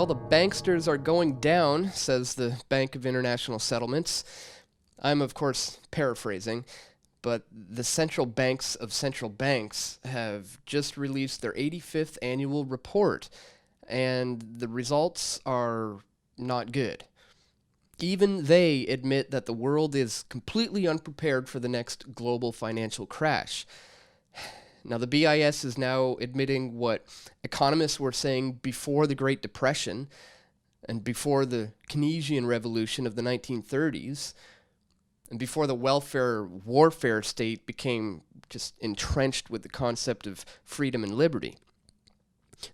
the banksters are going down, says the Bank of International Settlements. I'm, of course, paraphrasing, but the central banks of central banks have just released their 85th annual report, and the results are not good. Even they admit that the world is completely unprepared for the next global financial crash. Now, the BIS is now admitting what economists were saying before the Great Depression and before the Keynesian Revolution of the 1930s and before the welfare warfare state became just entrenched with the concept of freedom and liberty.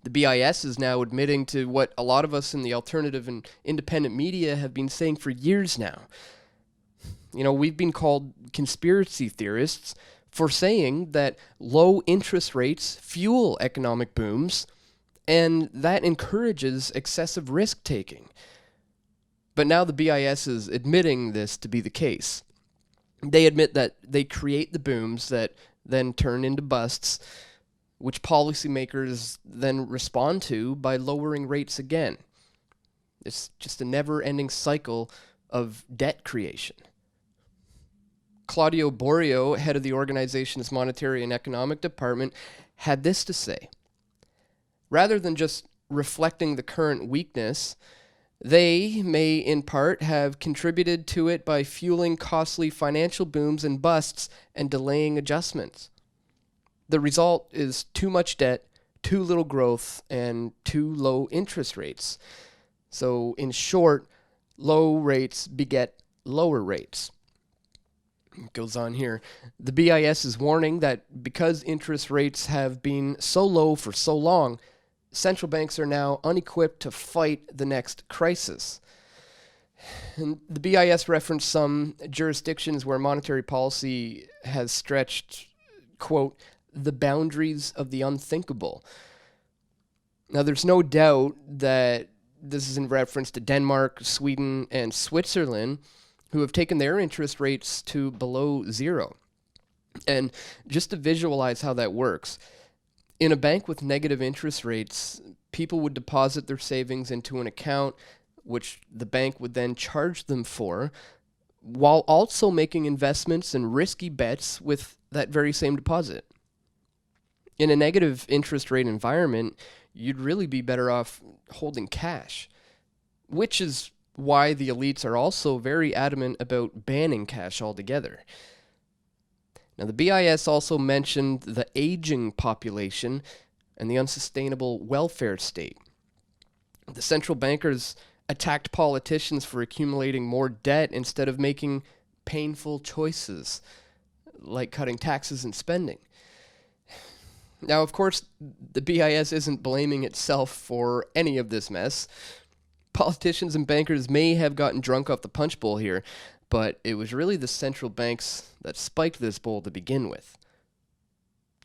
The BIS is now admitting to what a lot of us in the alternative and independent media have been saying for years now. You know, we've been called conspiracy theorists for saying that low interest rates fuel economic booms, and that encourages excessive risk-taking. But now the BIS is admitting this to be the case. They admit that they create the booms that then turn into busts, which policymakers then respond to by lowering rates again. It's just a never-ending cycle of debt creation. Claudio Borio, head of the organization's Monetary and Economic Department, had this to say. Rather than just reflecting the current weakness, they may in part have contributed to it by fueling costly financial booms and busts and delaying adjustments. The result is too much debt, too little growth, and too low interest rates. So, in short, low rates beget lower rates. It goes on here. The BIS is warning that because interest rates have been so low for so long, central banks are now unequipped to fight the next crisis. And the BIS referenced some jurisdictions where monetary policy has stretched, quote, the boundaries of the unthinkable. Now, there's no doubt that this is in reference to Denmark, Sweden, and Switzerland, who have taken their interest rates to below zero. And just to visualize how that works, in a bank with negative interest rates, people would deposit their savings into an account which the bank would then charge them for, while also making investments and risky bets with that very same deposit. In a negative interest rate environment, you'd really be better off holding cash, which is why the elites are also very adamant about banning cash altogether. Now, the BIS also mentioned the aging population and the unsustainable welfare state. The central bankers attacked politicians for accumulating more debt instead of making painful choices, like cutting taxes and spending. Now, of course, the BIS isn't blaming itself for any of this mess. Politicians and bankers may have gotten drunk off the punch bowl here, but it was really the central banks that spiked this bowl to begin with.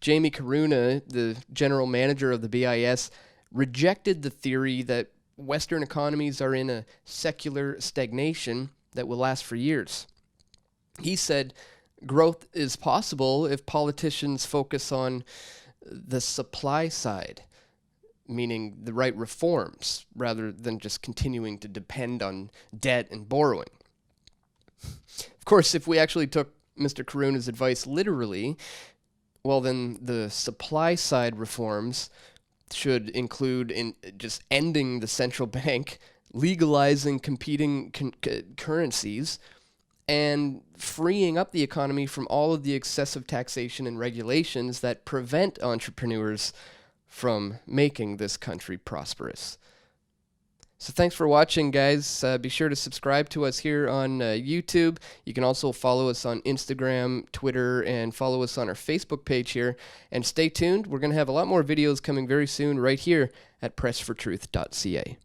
Jamie Karuna, the general manager of the BIS, rejected the theory that Western economies are in a secular stagnation that will last for years. He said growth is possible if politicians focus on the supply side, meaning the right reforms, rather than just continuing to depend on debt and borrowing. Of course, if we actually took Mr. Karuna's advice literally, well, then the supply side reforms should include in just ending the central bank, legalizing competing currencies, and freeing up the economy from all of the excessive taxation and regulations that prevent entrepreneurs from making this country prosperous. So thanks for watching, guys. Be sure to subscribe to us here on YouTube. You can also follow us on Instagram, Twitter, and follow us on our Facebook page here. And stay tuned. We're going to have a lot more videos coming very soon right here at pressfortruth.ca.